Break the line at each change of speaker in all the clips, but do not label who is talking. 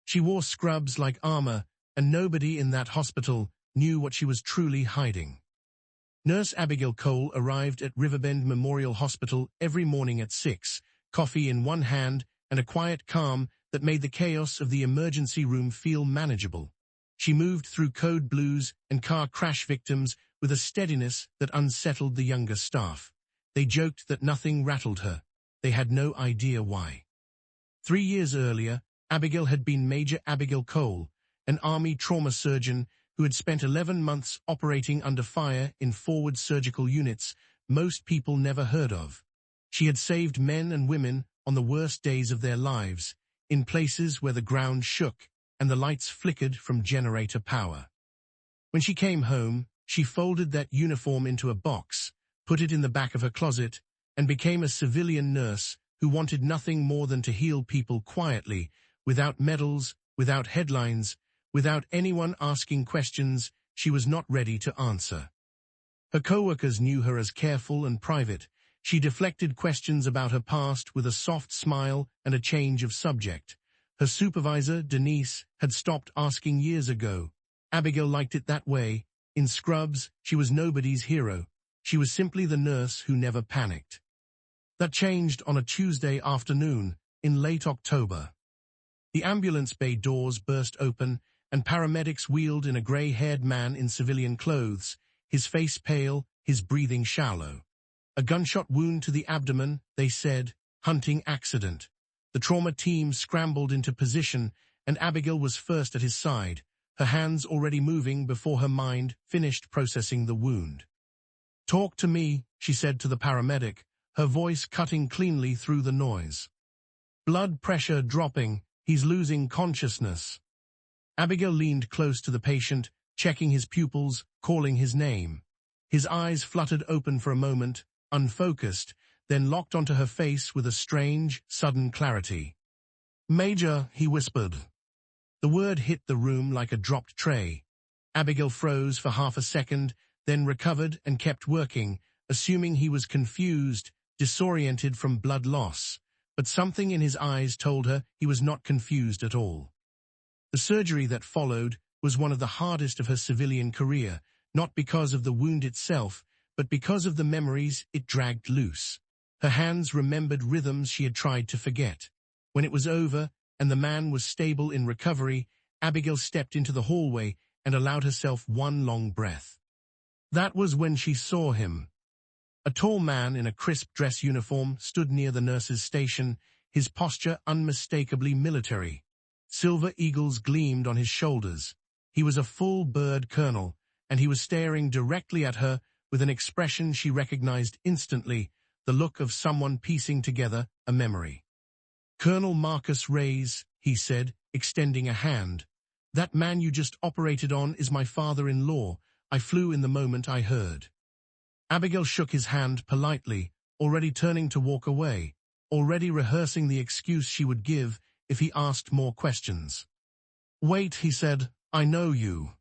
She wore scrubs like armor, and nobody in that hospital knew what she was truly hiding. Nurse Abigail Cole arrived at Riverbend Memorial Hospital every morning at 6, coffee in one hand and a quiet calm that made the chaos of the emergency room feel manageable. She moved through code blues and car crash victims with a steadiness that unsettled the younger staff. They joked that nothing rattled her. They had no idea why. 3 years earlier, Abigail had been Major Abigail Cole, an Army trauma surgeon who had spent 11 months operating under fire in forward surgical units most people never heard of. She had saved men and women on the worst days of their lives, in places where the ground shook and the lights flickered from generator power. When she came home, she folded that uniform into a box, put it in the back of her closet, and became a civilian nurse who wanted nothing more than to heal people quietly, without medals, without headlines, without anyone asking questions she was not ready to answer. Her co-workers knew her as careful and private. She deflected questions about her past with a soft smile and a change of subject. Her supervisor, Denise, had stopped asking years ago. Abigail liked it that way. In scrubs, she was nobody's hero. She was simply the nurse who never panicked. That changed on a Tuesday afternoon in late October. The ambulance bay doors burst open, and paramedics wheeled in a gray-haired man in civilian clothes, his face pale, his breathing shallow. A gunshot wound to the abdomen, they said, hunting accident. The trauma team scrambled into position, and Abigail was first at his side, her hands already moving before her mind finished processing the wound. "Talk to me," she said to the paramedic, her voice cutting cleanly through the noise. "Blood pressure dropping, he's losing consciousness." Abigail leaned close to the patient, checking his pupils, calling his name. His eyes fluttered open for a moment, unfocused, then locked onto her face with a strange, sudden clarity. "Major," he whispered. The word hit the room like a dropped tray. Abigail froze for half a second, then recovered and kept working, assuming he was confused, disoriented from blood loss. But something in his eyes told her he was not confused at all. The surgery that followed was one of the hardest of her civilian career, not because of the wound itself, but because of the memories it dragged loose. Her hands remembered rhythms she had tried to forget. When it was over, and the man was stable in recovery, Abigail stepped into the hallway and allowed herself one long breath. That was when she saw him. A tall man in a crisp dress uniform stood near the nurse's station, his posture unmistakably military. Silver eagles gleamed on his shoulders. He was a full-bird colonel, and he was staring directly at her with an expression she recognized instantly, the look of someone piecing together a memory. "Colonel Marcus Reyes," he said, extending a hand. "That man you just operated on is my father-in-law. I flew in the moment I heard." Abigail shook his hand politely, already turning to walk away, already rehearsing the excuse she would give if he asked more questions. "Wait," he said, "I know you."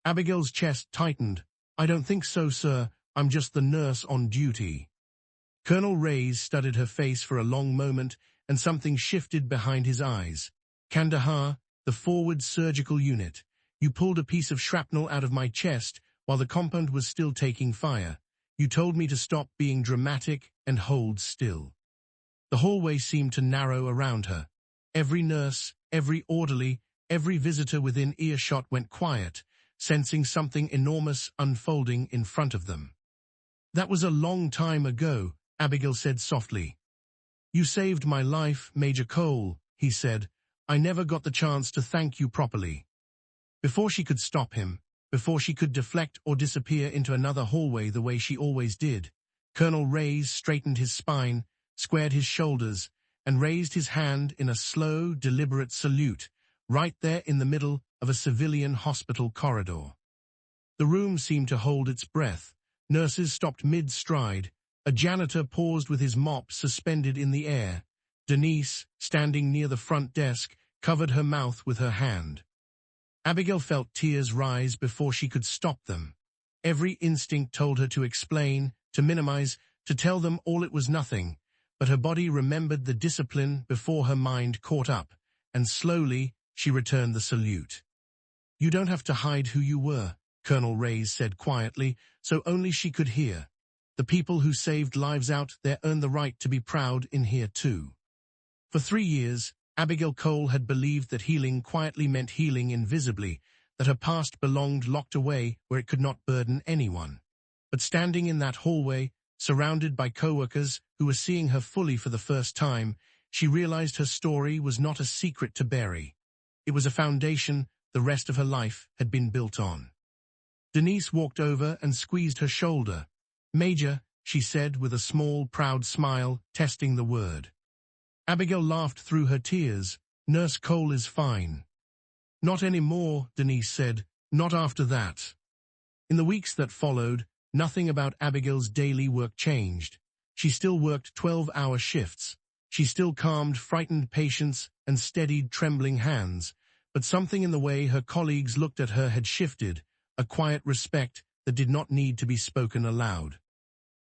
Abigail's chest tightened. "I don't think so, sir. I'm just the nurse on duty." Colonel Reyes studied her face for a long moment, and something shifted behind his eyes. "Kandahar, the forward surgical unit. You pulled a piece of shrapnel out of my chest while the compound was still taking fire. You told me to stop being dramatic and hold still." The hallway seemed to narrow around her. Every nurse, every orderly, every visitor within earshot went quiet, sensing something enormous unfolding in front of them. "That was a long time ago," Abigail said softly. "You saved my life, Major Cole," he said. "I never got the chance to thank you properly." Before she could stop him, before she could deflect or disappear into another hallway the way she always did, Colonel Reyes straightened his spine, squared his shoulders, and raised his hand in a slow, deliberate salute, right there in the middle of a civilian hospital corridor. The room seemed to hold its breath. Nurses stopped mid-stride. A janitor paused with his mop suspended in the air. Denise, standing near the front desk, covered her mouth with her hand. Abigail felt tears rise before she could stop them. Every instinct told her to explain, to minimize, to tell them all it was nothing, but her body remembered the discipline before her mind caught up, and slowly, she returned the salute. "You don't have to hide who you were," Colonel Reyes said quietly, so only she could hear. "The people who saved lives out there earn the right to be proud in here too." For 3 years, Abigail Cole had believed that healing quietly meant healing invisibly, that her past belonged locked away where it could not burden anyone. But standing in that hallway, surrounded by co-workers who were seeing her fully for the first time, she realized her story was not a secret to bury. It was a foundation the rest of her life had been built on. Denise walked over and squeezed her shoulder. "Major," she said with a small, proud smile, testing the word. Abigail laughed through her tears. "Nurse Cole is fine." "Not anymore," Denise said. "Not after that." In the weeks that followed, nothing about Abigail's daily work changed. She still worked 12-hour shifts. She still calmed frightened patients and steadied trembling hands. But something in the way her colleagues looked at her had shifted, a quiet respect that did not need to be spoken aloud.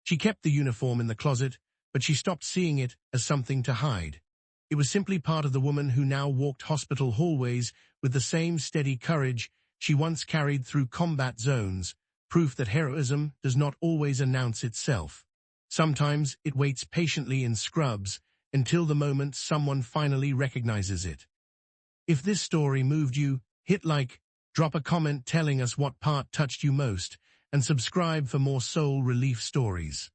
She kept the uniform in the closet, but she stopped seeing it as something to hide. It was simply part of the woman who now walked hospital hallways with the same steady courage she once carried through combat zones, proof that heroism does not always announce itself. Sometimes it waits patiently in scrubs until the moment someone finally recognizes it. If this story moved you, hit like, drop a comment telling us what part touched you most, and subscribe for more soul relief stories.